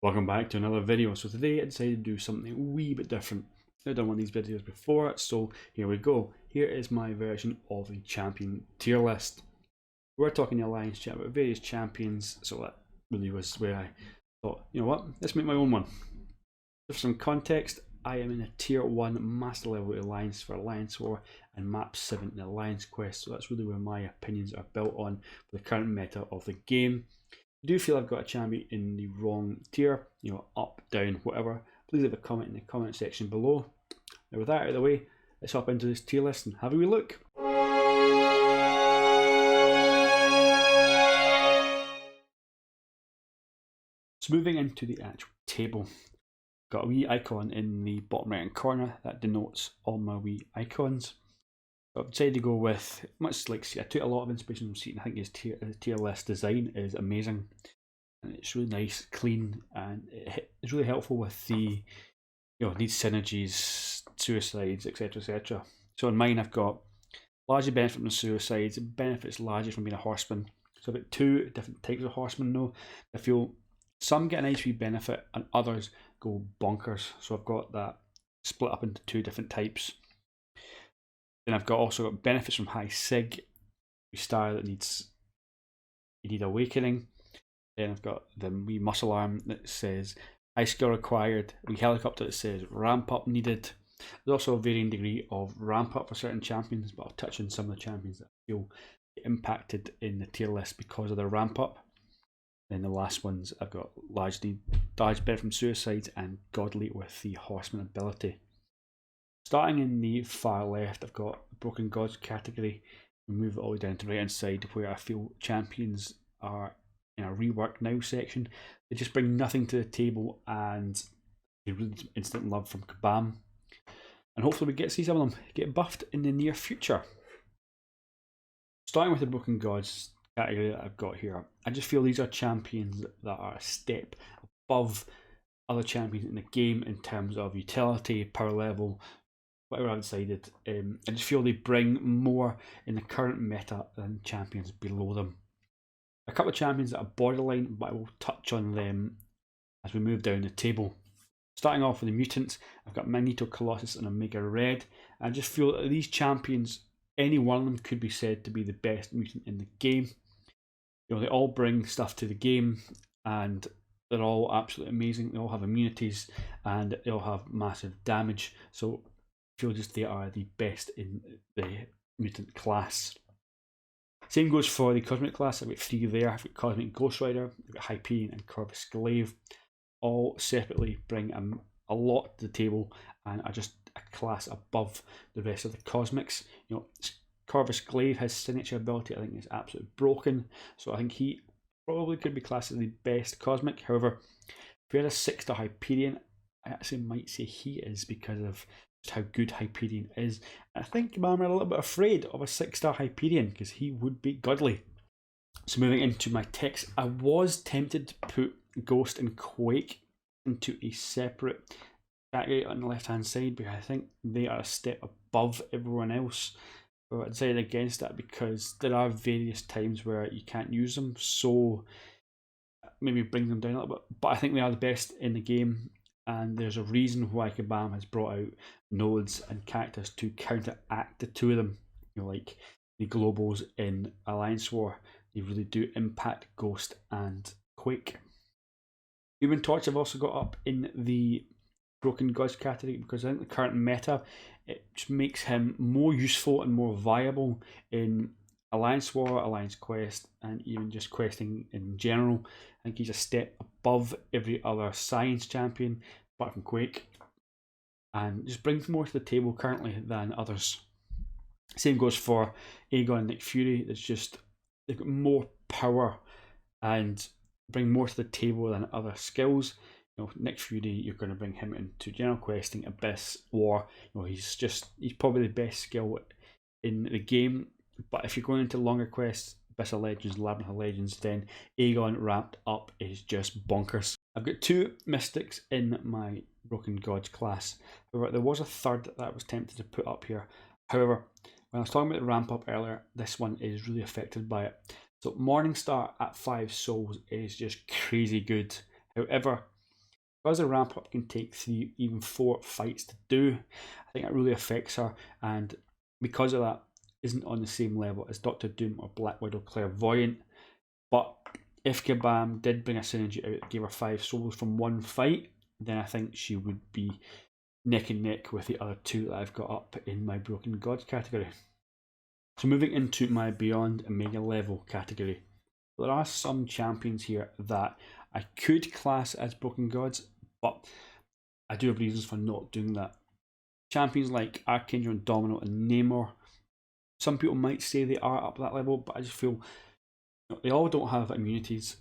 Welcome back to another video. So today I decided to do something wee bit different. I've done one of these videos before, so here we go. Here is my version of a champion tier list. We're talking the Alliance chat about various champions, so that really was where I thought, you know what, let's make my own one. For some context, I am in a tier 1 master level Alliance for Alliance War and map 7 in Alliance Quest, so that's really where my opinions are built on for the current meta of the game. If you do feel I've got a champion in the wrong tier, you know, up, down, whatever, please leave a comment in the comment section below. Now with that out of the way, let's hop into this tier list and have a wee look. So moving into the actual table, got a wee icon in the bottom right hand corner that denotes all my wee icons. I've decided to go with, much like, I took a lot of inspiration from Seaton. I think his tier list design is amazing, and it's really nice, clean, and it's really helpful with the, you know, needs synergies, suicides, etc, etc. So in mine I've got largely benefit from suicides, benefits largely from being a horseman. So I've got two different types of horsemen though. I feel some get a nice wee benefit and others go bonkers. So I've got that split up into two different types. Then I've also got benefits from high sig, star that you need awakening. Then I've got the wee muscle arm that says high skill required, wee helicopter that says ramp up needed. There's also a varying degree of ramp up for certain champions, but I'll touch on some of the champions that I feel impacted in the tier list because of their ramp up. Then the last ones I've got large benefit from suicides and godly with the horseman ability. Starting in the far left, I've got Broken Gods category. We move it all the way down to the right hand side where I feel champions are in a rework now section. They just bring nothing to the table and they really instant love from Kabam. And hopefully we get to see some of them get buffed in the near future. Starting with the Broken Gods category that I've got here, I just feel these are champions that are a step above other champions in the game in terms of utility, power level, whatever I've decided. I just feel they bring more in the current meta than champions below them. A couple of champions that are borderline, but I will touch on them as we move down the table. Starting off with the mutants, I've got Magneto, Colossus and Omega Red. I just feel that these champions, any one of them could be said to be the best mutant in the game. You know, they all bring stuff to the game and they're all absolutely amazing. They all have immunities and they all have massive damage. So I feel just they are the best in the mutant class. Same goes for the Cosmic class. I've got three there. I've got Cosmic Ghost Rider, I've got Hyperion and Corvus Glaive. All separately bring a lot to the table and are just a class above the rest of the Cosmics. You know, Corvus Glaive has signature ability I think is absolutely broken, so I think he probably could be classed as the best Cosmic. However, if we had a 6-star Hyperion, I actually might say he is because of just how good Hyperion is. I think I'm a little bit afraid of a 6-star Hyperion because he would be godly. So moving into my text, I was tempted to put Ghost and Quake into a separate category on the left hand side because I think they are a step above everyone else. But I decided against that because there are various times where you can't use them, so maybe bring them down a little bit. But I think they are the best in the game, and there's a reason why Kabam has brought out nodes and characters to counteract the two of them. You know, like the globals in Alliance War, they really do impact Ghost and Quake. Human Torch I've also got up in the Broken Gods category because I think the current meta, it just makes him more useful and more viable in Alliance War, Alliance Quest, and even just questing in general. I think he's a step above every other science champion apart from Quake and just brings more to the table currently than others. Same goes for Aegon and Nick Fury. It's just they've got more power and bring more to the table than other skills. You know, Nick Fury, you're going to bring him into general questing, Abyss, War. You know, he's probably the best skill in the game. But if you're going into longer quests, Abyss of Legends, Labyrinth of Legends, then Aegon ramped up is just bonkers. I've got two Mystics in my Broken Gods class. However, there was a third that I was tempted to put up here. However, when I was talking about the ramp up earlier, this one is really affected by it. So Morningstar at 5 souls is just crazy good. However, Because the ramp up can take 3, even 4 fights to do, I think it really affects her, and because of that, isn't on the same level as Doctor Doom or Black Widow Clairvoyant. But if Kabam did bring a synergy out that gave her 5 souls from one fight, then I think she would be neck and neck with the other 2 that I've got up in my Broken Gods category. So moving into my Beyond Omega level category, there are some champions here that I could class as Broken Gods, but I do have reasons for not doing that. Champions like Archangel and Domino and Namor, some people might say they are up that level, but I just feel they all don't have immunities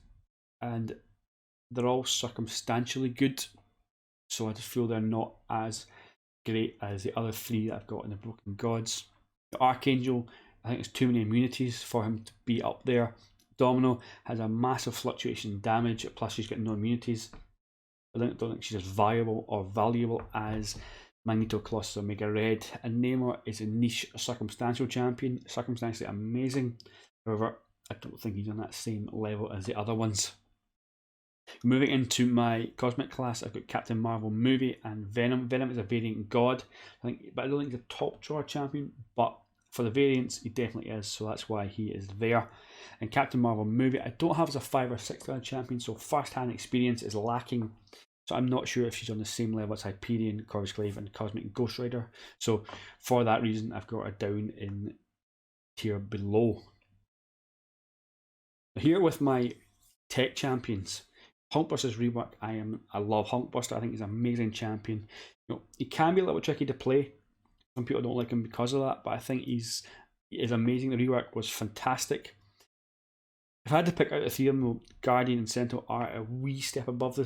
and they're all circumstantially good, so I just feel they're not as great as the other 3 that I've got in the Broken Gods. The Archangel, I think it's too many immunities for him to be up there. Domino has a massive fluctuation in damage, plus she's got no immunities. I don't think she's as viable or valuable as Magneto, Colossus, Omega Red. And Namor is a niche circumstantial champion, circumstantially amazing. However, I don't think he's on that same level as the other ones. Moving into my Cosmic class, I've got Captain Marvel movie and Venom. Venom is a variant god, but I don't think he's a top drawer champion, but for the variants, he definitely is, so that's why he is there. And Captain Marvel movie, I don't have as a 5 or 6 star champion, so first-hand experience is lacking. So I'm not sure if she's on the same level as Hyperion, Corvus Glaive, and Cosmic Ghost Rider. So for that reason, I've got her down in tier below. Here with my tech champions, Hulkbuster's rework. I love Hulkbuster. I think he's an amazing champion. He can be a little tricky to play. Some people don't like him because of that, but I think he is amazing. The rework was fantastic. If I had to pick out the 3 of them, Guardian and Sentinel are a wee step above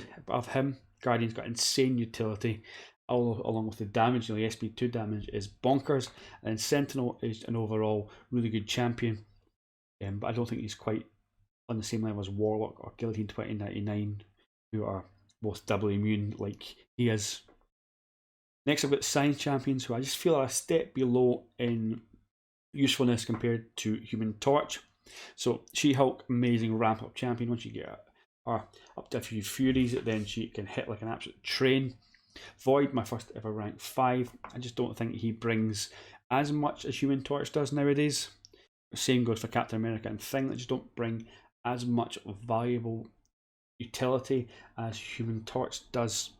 him. Guardian's got insane utility, along with the damage. The SP2 damage is bonkers, and Sentinel is an overall really good champion. But I don't think he's quite on the same level as Warlock or Guillotine 2099, who are both doubly immune like he is. Next, I've got Science Champions, who I just feel are a step below in usefulness compared to Human Torch. So She-Hulk, amazing ramp-up champion. Once you get her up to a few Furies, then she can hit like an absolute train. Void, my first ever rank 5. I just don't think he brings as much as Human Torch does nowadays. The same goes for Captain America and Thing. They just don't bring as much valuable utility as Human Torch does.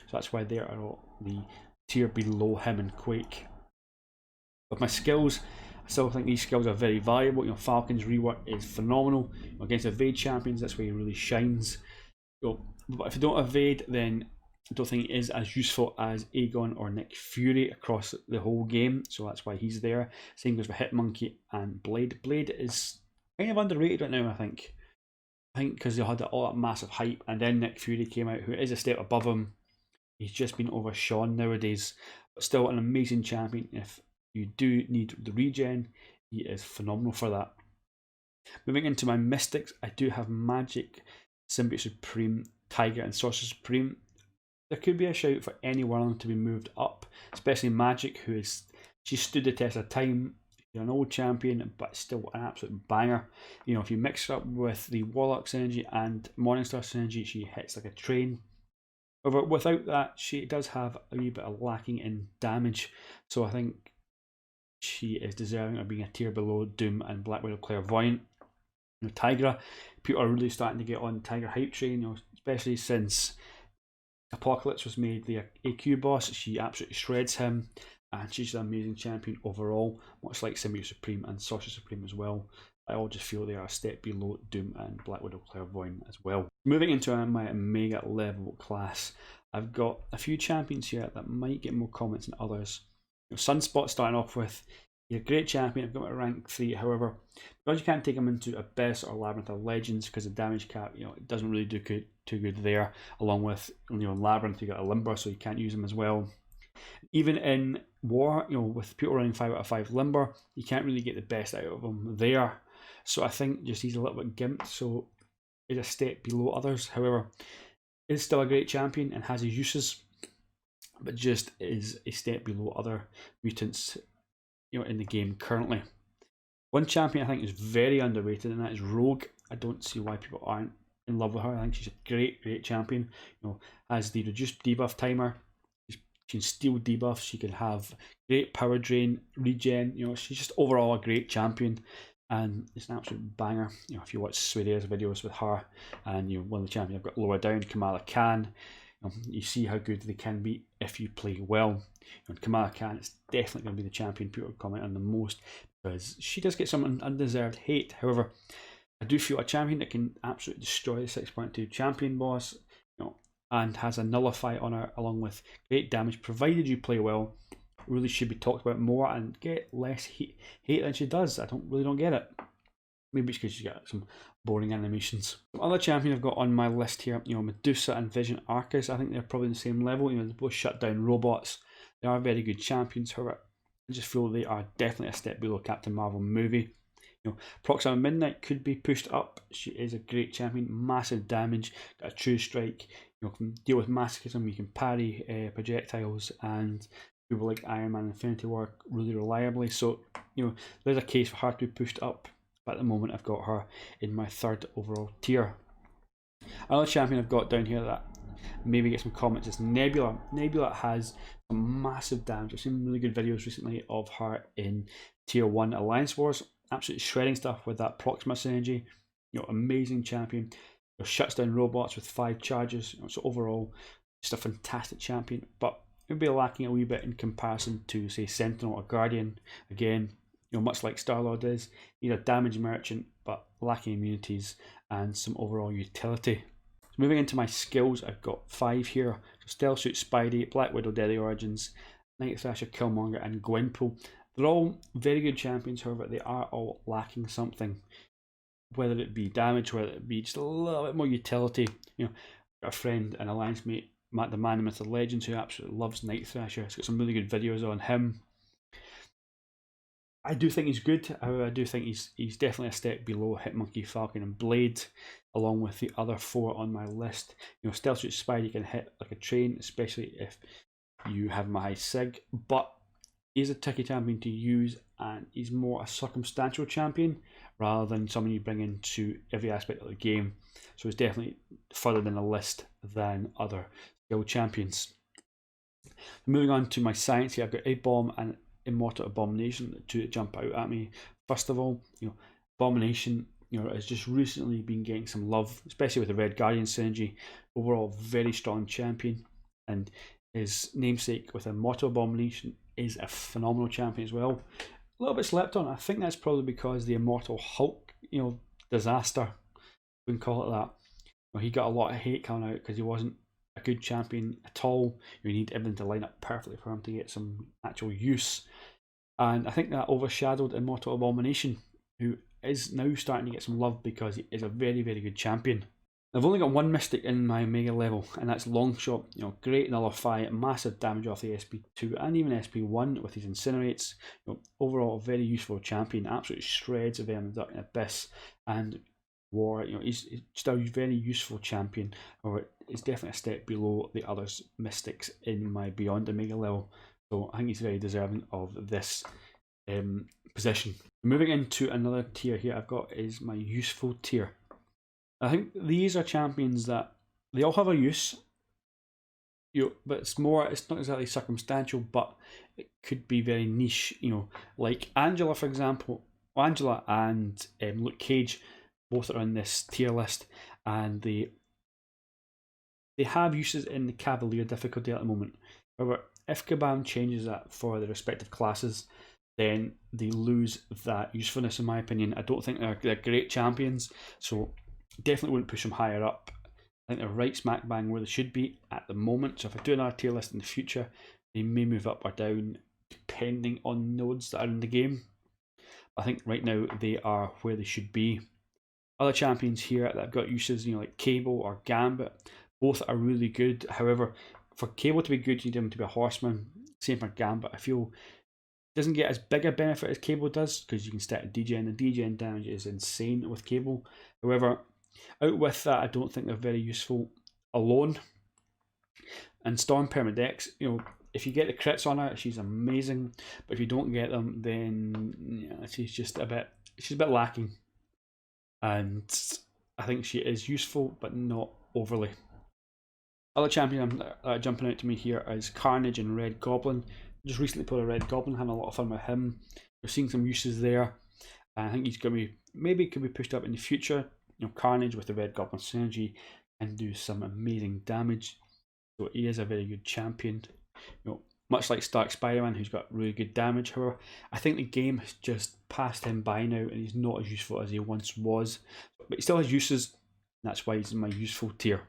So that's why they are the tier below him and Quake. With my skills, I still think these skills are very valuable. Falcon's rework is phenomenal. Against Evade champions, that's where he really shines. But if you don't evade, then I don't think it is as useful as Aegon or Nick Fury across the whole game, so that's why he's there. Same goes for Hitmonkey and Blade. Blade is kind of underrated right now, I think. Because they had all that massive hype, and then Nick Fury came out, who is a step above him. He's just been overshone nowadays, but still an amazing champion. If you do need the regen, he is phenomenal for that. Moving into my Mystics, I do have Magic, Symbiote Supreme, Tiger, and Sorcerer Supreme. There could be a shout for any one of them to be moved up, especially Magic, she stood the test of time. She's an old champion, but still an absolute banger. If you mix her up with the Warlock synergy and Morningstar synergy, she hits like a train. However, without that, she does have a wee bit of lacking in damage, so I think she is deserving of being a tier below Doom and Black Widow Clairvoyant. Tigra, people are really starting to get on Tiger hype train, especially since Apocalypse was made the AQ boss. She absolutely shreds him, and she's an amazing champion overall, much like Symbiote Supreme and Sorcerer Supreme as well. I all just feel they are a step below Doom and Black Widow Clairvoyant as well. Moving into my Omega level class, I've got a few champions here that might get more comments than others. Sunspot starting off with, he's a great champion. I've got him at rank 3. However, because you can't take him into Abyss or Labyrinth of Legends because the damage cap, it doesn't really do too good there. Along with Labyrinth, you got a Limber, so you can't use him as well. Even in War, with people running 5 out of 5 Limber, you can't really get the best out of him there. So I think just he's a little bit gimped, so he's a step below others. However, is still a great champion and has his uses, but just is a step below other mutants in the game currently. One champion I think is very underrated, and that is Rogue. I don't see why people aren't in love with her. I think she's a great champion. Has the reduced debuff timer. She can steal debuffs. She can have great power drain, regen. She's just overall a great champion, and it's an absolute banger. If you watch Swedea's videos with her, and one of the champions I've got lower down, Kamala Khan. You see how good they can be if you play well. And Kamala Khan is definitely going to be the champion people comment on the most, because she does get some undeserved hate. However, I do feel a champion that can absolutely destroy the 6.2 champion boss, and has a nullify on her along with great damage, provided you play well, really should be talked about more and get less hate than she does. I really don't get it. Maybe it's because she's got some boring animations. Other champion I've got on my list here, Medusa and Vision Arcus. I think they're probably the same level. They both shut down robots. They are very good champions. However, I just feel they are definitely a step below Captain Marvel movie. Proxima Midnight could be pushed up. She is a great champion, massive damage, got a true strike. Can deal with masochism. You can parry projectiles, and people like Iron Man and Infinity War really reliably. So there's a case for her to be pushed up. But at the moment, I've got her in my 3rd overall tier. Another champion I've got down here that maybe get some comments is Nebula. Nebula has some massive damage. I've seen really good videos recently of her in tier 1 Alliance Wars. Absolutely shredding stuff with that Proxima synergy. Amazing champion. Shuts down robots with 5 charges. So overall, just a fantastic champion. But it would be lacking a wee bit in comparison to, say, Sentinel or Guardian. Again, much like Star-Lord is, he's a damage merchant, but lacking immunities and some overall utility. So moving into my skills, I've got 5 here. So Stealth Suit Spidey, Black Widow Deadly Origins, Night Thrasher Killmonger, and Gwenpool. They're all very good champions, however, they are all lacking something. Whether it be damage, whether it be just a little bit more utility. Got a friend, an alliance mate, Matt the Man of Myth of Legends, who absolutely loves Night Thrasher. He's got some really good videos on him. I do think he's good. However, I do think he's definitely a step below Hitmonkey, Falcon, and Blade, along with the other 4 on my list. Stealth Suit Spidey can hit like a train, especially if you have him a high sig, but he's a tricky champion to use, and he's more a circumstantial champion rather than someone you bring into every aspect of the game. So he's definitely further down the list than other skill champions. Moving on to my science here, I've got A-Bomb and Immortal Abomination, the 2 that jump out at me. First of all, Abomination, has just recently been getting some love, especially with the Red Guardian synergy. Overall, very strong champion, and his namesake with Immortal Abomination is a phenomenal champion as well. A little bit slept on. I think that's probably because the Immortal Hulk, disaster, we can call it that. He got a lot of hate coming out because he wasn't a good champion at all. You need everything to line up perfectly for him to get some actual use, and I think that overshadowed Immortal Abomination, who is now starting to get some love because he is a very good champion. I've only got 1 Mystic in my Mega level, and that's Longshot. Great nullify, massive damage off the SP2 and even SP1 with his Incinerates. Overall, a very useful champion. Absolutely shreds of Venom Duck and Abyss and War. He's just a very useful champion. Or it's definitely a step below the other Mystics in my Beyond the Mega level. So I think he's very deserving of this position. Moving into another tier here, I've got is my useful tier. I think these are champions that they all have a use, but it's not exactly circumstantial, but it could be very niche. Like Angela, for example. Angela and Luke Cage both are on this tier list, and they have uses in the Cavalier difficulty at the moment. However, if Kabam changes that for the respective classes, then they lose that usefulness, in my opinion. I don't think they're great champions, so definitely wouldn't push them higher up. I think they're right smack bang where they should be at the moment. So if I do another tier list in the future, they may move up or down depending on nodes that are in the game. I think right now they are where they should be. Other champions here that I've got uses, like Cable or Gambit, both are really good. However, for Cable to be good, you need him to be a horseman. Same for Gambit. I feel doesn't get as big a benefit as Cable does because you can stack a degen. The degen damage is insane with Cable. However, out with that, I don't think they're very useful alone. And Storm Permadex, if you get the crits on her, she's amazing. But if you don't get them, then she's a bit lacking. And I think she is useful, but not overly. Other champion jumping out to me here is Carnage and Red Goblin. Just recently put a Red Goblin, having a lot of fun with him. We're seeing some uses there. I think he's going to be, maybe could be pushed up in the future. You know, Carnage with the Red Goblin synergy and do some amazing damage. So he is a very good champion. You know, much like Stark Spider-Man, who's got really good damage. However, I think the game has just passed him by now, and he's not as useful as he once was. But he still has uses, and that's why he's in my useful tier.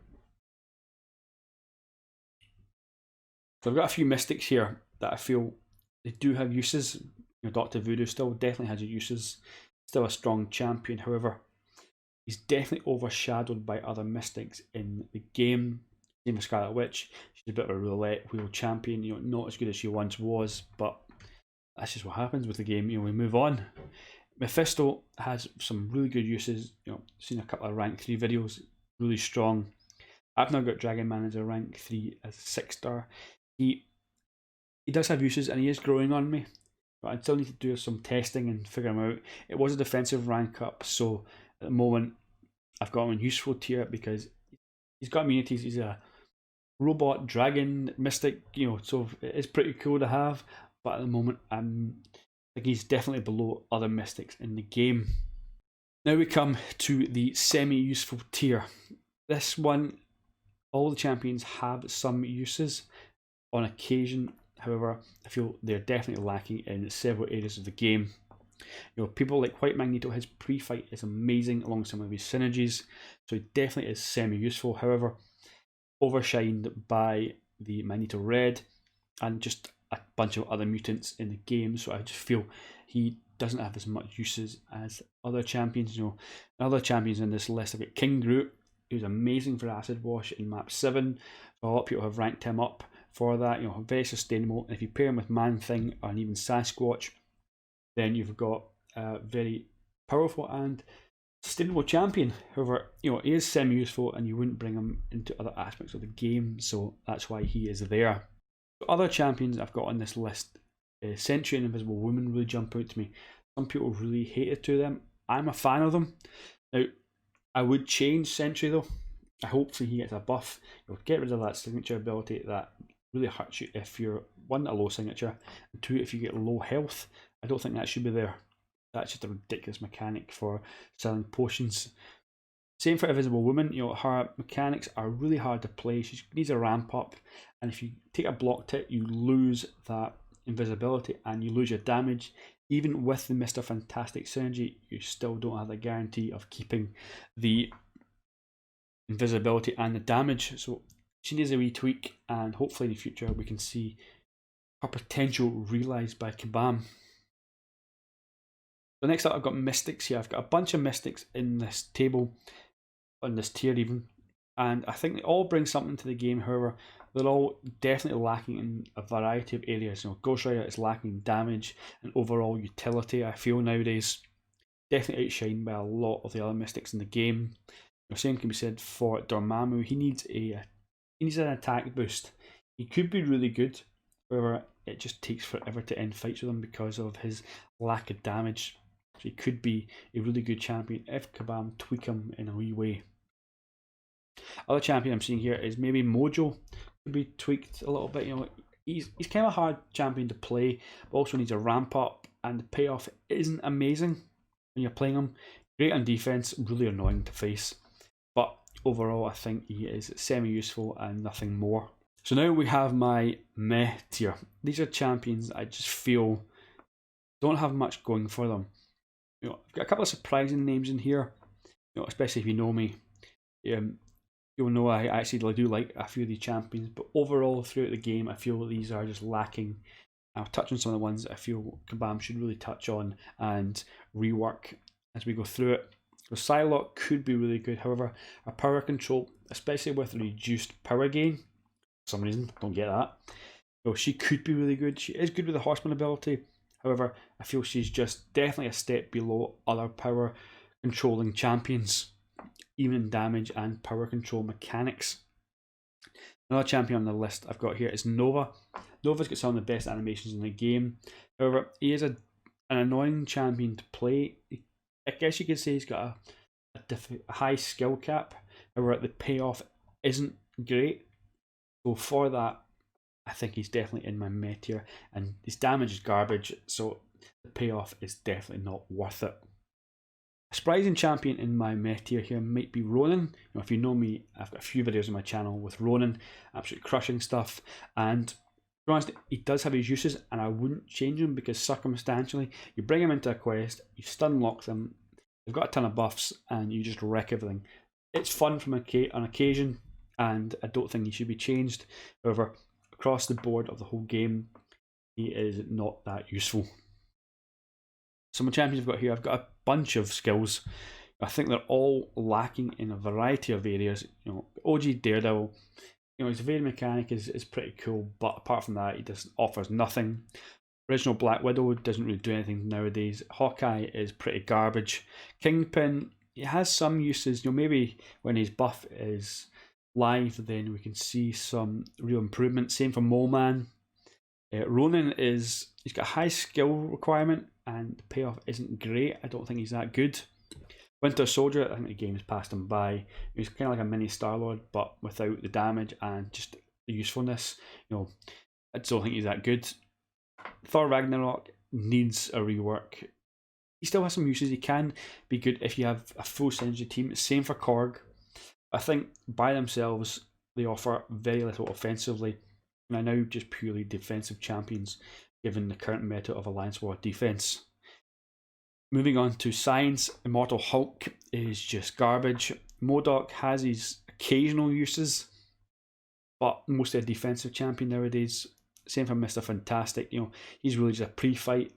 So I've got a few mystics here that I feel they do have uses. You know, Doctor Voodoo still definitely has uses. Still a strong champion. However, he's definitely overshadowed by other mystics in the game. Same with Scarlet Witch. She's a bit of a roulette wheel champion. You know, not as good as she once was, but that's just what happens with the game. You know, we move on. Mephisto has some really good uses. You know, seen a couple of rank 3 videos. Really strong. I've now got Dragon Man as a rank 3 as a 6-star. He does have uses, and he is growing on me, but I still need to do some testing and figure him out. It was a defensive rank up, so at the moment I've got him in useful tier because he's got immunities. He's a robot dragon mystic, you know, so it is pretty cool to have, but at the moment I think he's definitely below other mystics in the game. Now we come to the semi-useful tier. This one, all the champions have some uses on occasion. However, I feel they're definitely lacking in several areas of the game. You know, people like White Magneto, his pre-fight is amazing along some of his synergies, so he definitely is semi-useful. However, overshined by the Magneto Red and just a bunch of other mutants in the game, so I just feel he doesn't have as much uses as other champions. You know, other champions in this list, I've got King Groot, who's amazing for Acid Wash in map 7. So a lot of people have ranked him up for that. You know, very sustainable. And if you pair him with Man-Thing and even Sasquatch, then you've got a very powerful and sustainable champion. However, you know, he is semi-useful, and you wouldn't bring him into other aspects of the game, so that's why he is there. Other champions I've got on this list, Sentry and Invisible Woman really jump out to me. Some people really hated to them. I'm a fan of them. Now, I would change Sentry though. Hopefully he gets a buff. You'll get rid of that signature ability that really hurts you if you're, one, a low signature, and two, if you get low health. I don't think that should be there. That's just a ridiculous mechanic for selling potions. Same for Invisible Woman. You know, her mechanics are really hard to play. She needs a ramp up, and if you take a blocked hit, you lose that invisibility and you lose your damage. Even with the Mr. Fantastic synergy, you still don't have the guarantee of keeping the invisibility and the damage. So she needs a wee tweak, and hopefully in the future we can see her potential realised by Kabam. So next up, I've got Mystics here. I've got a bunch of Mystics in this table, on this tier even, and I think they all bring something to the game. However, they're all definitely lacking in a variety of areas. You know, Ghost Rider is lacking damage and overall utility, I feel, nowadays. Definitely outshined by a lot of the other Mystics in the game. The same can be said for Dormammu. He needs an attack boost. He could be really good, however, it just takes forever to end fights with him because of his lack of damage. So he could be a really good champion if Kabam tweak him in a wee way. Other champion I'm seeing here is maybe Mojo. Could be tweaked a little bit. You know, he's kind of a hard champion to play, but also needs a ramp up, and the payoff isn't amazing when you're playing him. Great on defense, really annoying to face, but overall I think he is semi-useful and nothing more. So now we have my meh tier. These are champions I just feel don't have much going for them. You know, I've got a couple of surprising names in here. You know, especially if you know me, you'll know I actually do like a few of these champions. But overall, throughout the game, I feel these are just lacking. I'll touch on some of the ones that I feel Kabam should really touch on and rework as we go through it. So Psylocke could be really good. However, her power control, especially with reduced power gain, for some reason, don't get that. So she could be really good. She is good with the Horseman ability. However, I feel she's just definitely a step below other power controlling champions, even in damage and power control mechanics. Another champion on the list I've got here is Nova. Nova's got some of the best animations in the game. However, he is an annoying champion to play. I guess you could say he's got a a high skill cap. However, the payoff isn't great. So for that, I think he's definitely in my mid tier, and his damage is garbage, so the payoff is definitely not worth it. A surprising champion in my mid tier here might be Ronan. If you know me, I've got a few videos on my channel with Ronan, absolutely crushing stuff. And to be honest, he does have his uses, and I wouldn't change him because circumstantially, you bring him into a quest, you stun lock them, they've got a ton of buffs, and you just wreck everything. It's fun from on occasion, and I don't think he should be changed. However, across the board of the whole game, he is not that useful. So my champions I've got here, I've got a bunch of skills. I think they're all lacking in a variety of areas. OG Daredevil, his evading mechanic is pretty cool, but apart from that, he just offers nothing. Original Black Widow doesn't really do anything nowadays. Hawkeye is pretty garbage. Kingpin, he has some uses. Maybe when his buff is live, then we can see some real improvement. Same for Mole Man. Ronan he's got a high skill requirement, and the payoff isn't great. I don't think he's that good. Winter Soldier, I think the game's passed him by. He's kind of like a mini Star-Lord, but without the damage and just the usefulness. I don't think he's that good. Thor Ragnarok needs a rework. He still has some uses. He can be good if you have a full synergy team. Same for Korg. I think by themselves they offer very little offensively, and are now just purely defensive champions given the current meta of Alliance War defense. Moving on to Science, Immortal Hulk is just garbage. MODOK has his occasional uses, but mostly a defensive champion nowadays. Same for Mr. Fantastic. He's really just a pre-fight,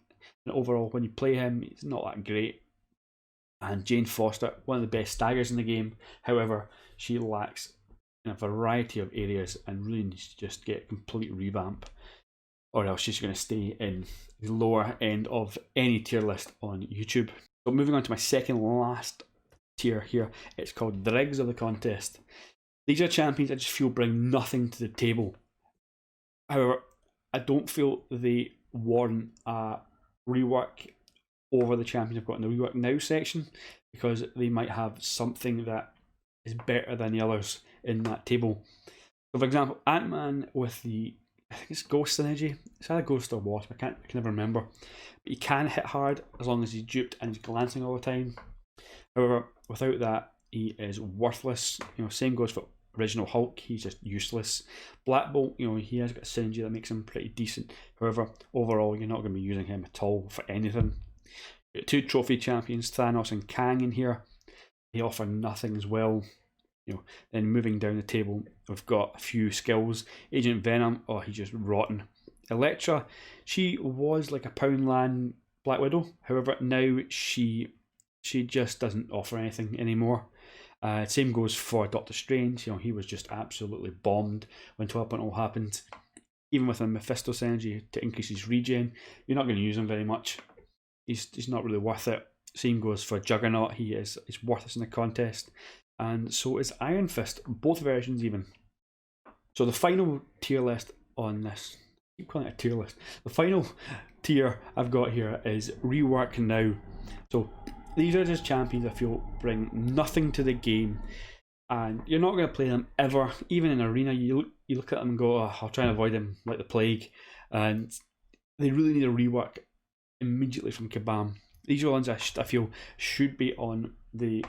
and overall when you play him, he's not that great. And Jane Foster, one of the best staggers in the game. However, she lacks in a variety of areas and really needs to just get a complete revamp, or else she's going to stay in the lower end of any tier list on YouTube. So moving on to my second last tier here, it's called Dregs of the Contest. These are champions I just feel bring nothing to the table. However, I don't feel they warrant a rework over the champions I've got in the rework now section, because they might have something that is better than the others in that table. So for example, Ant-Man with the, I think it's Ghost Synergy. It's either Ghost or Wasp, I can never remember. But he can hit hard as long as he's duped and he's glancing all the time. However, without that, he is worthless. Same goes for Original Hulk, he's just useless. Black Bolt, he has got a synergy that makes him pretty decent. However, overall, you're not going to be using him at all for anything. Two trophy champions, Thanos and Kang, in here. They offer nothing as well. Then moving down the table, we've got a few skills. Agent Venom, he's just rotten. Elektra, she was like a Poundland Black Widow. However, now she just doesn't offer anything anymore. Same goes for Doctor Strange. He was just absolutely bombed when 12.0 happened. Even with a Mephisto synergy to increase his regen, you're not going to use him very much. He's not really worth it. Same goes for Juggernaut. He's worthless in the contest, and so is Iron Fist. Both versions even. So the final tier list on this, I keep calling it a tier list. The final tier I've got here is rework now. So these are just champions I feel bring nothing to the game, and you're not going to play them ever. Even in arena, you look at them and go, I'll try and avoid them like the plague. And they really need a rework immediately from Kabam. These are ones I feel should be on the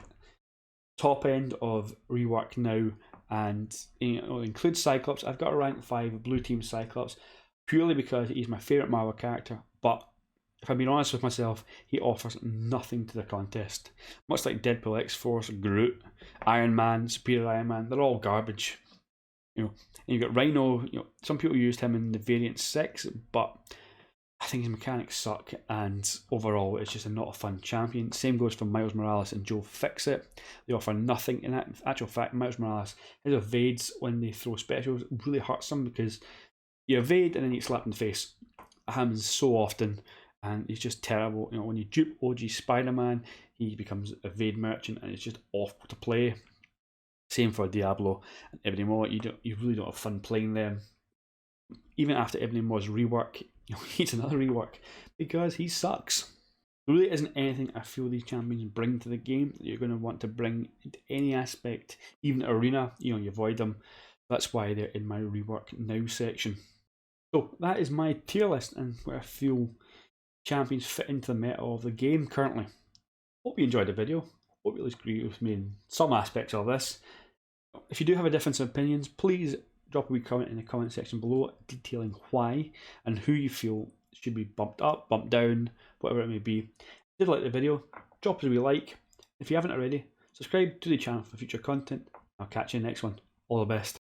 top end of rework now, and include Cyclops. I've got a rank 5 Blue Team Cyclops purely because he's my favourite Marvel character, but if I'm being honest with myself, he offers nothing to the contest. Much like Deadpool, X-Force, Groot, Iron Man, Superior Iron Man, they're all garbage. And you've got Rhino. Some people used him in the Variant 6, but I think his mechanics suck, and overall it's just not a fun champion. Same goes for Miles Morales and Joe Fixit. They offer nothing. In actual fact, Miles Morales, his evades when they throw specials really hurts them, because you evade and then you get slapped in the face. It happens so often, and he's just terrible. When you dupe OG Spider-Man, he becomes evade merchant, and it's just awful to play. Same for Diablo and Ebony Maw. You really don't have fun playing them. Even after Ebony Maw's rework, he needs another rework because he sucks. There really isn't anything I feel these champions bring to the game that you're going to want to bring into any aspect, even arena. You avoid them. That's why they're in my rework now section. So that is my tier list and where I feel champions fit into the meta of the game currently. Hope you enjoyed the video. Hope you agree with me in some aspects of this. If you do have a difference of opinions, please drop a wee comment in the comment section below detailing why and who you feel should be bumped up, bumped down, whatever it may be. If you did like the video, drop us a wee like. If you haven't already, subscribe to the channel for future content. I'll catch you in the next one. All the best.